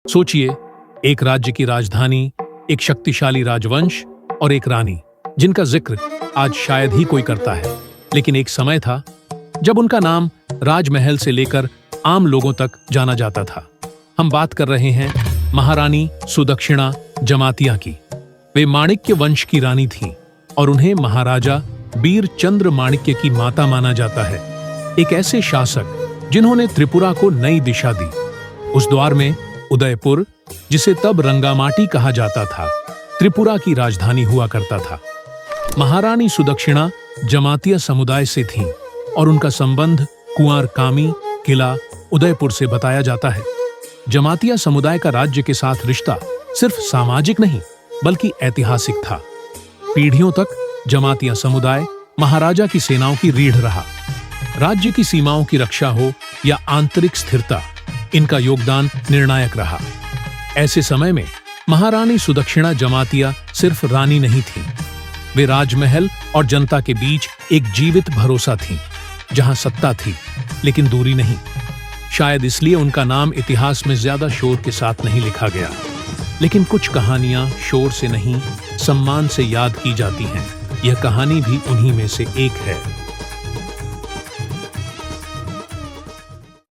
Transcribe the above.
सोचिए, एक राज्य की राजधानी, एक शक्तिशाली राजवंश और एक रानी, जिनका जिक्र आज शायद ही कोई करता है। लेकिन एक समय था जब उनका नाम राजमहल से लेकर आम लोगों तक जाना जाता था। हम बात कर रहे हैं महारानी सुदक्षिणा जमातिया की। वे माणिक्य वंश की रानी थीं और उन्हें महाराजा वीर चंद्र माणिक्य की माता माना जाता है। एक ऐसे शासक जिन्होंने त्रिपुरा को नई दिशा दी। उस दौर में उदयपुर, जिसे तब रंगामाटी कहा जाता था, त्रिपुरा की राजधानी हुआ करता था। महारानी सुदक्षिणा जमातिया समुदाय से थीं और उनका संबंध कुंवर कामी किला उदयपुर से बताया जाता है। जमातिया समुदाय का राज्य के साथ रिश्ता सिर्फ सामाजिक नहीं बल्कि ऐतिहासिक था। पीढ़ियों तक जमातिया समुदाय महाराजा की सेनाओं की रीढ़ रहा। राज्य की सीमाओं की रक्षा हो या आंतरिक स्थिरता, इनका योगदान निर्णायक रहा। ऐसे समय में महारानी सुदक्षिणा जमातिया सिर्फ रानी नहीं थीं, वे राजमहल और जनता के बीच एक जीवित भरोसा थीं, जहां सत्ता थी लेकिन दूरी नहीं। शायद इसलिए उनका नाम इतिहास में ज्यादा शोर के साथ नहीं लिखा गया, लेकिन कुछ कहानियां शोर से नहीं, सम्मान से याद की जाती हैं। यह कहानी भी उन्हीं में से एक है।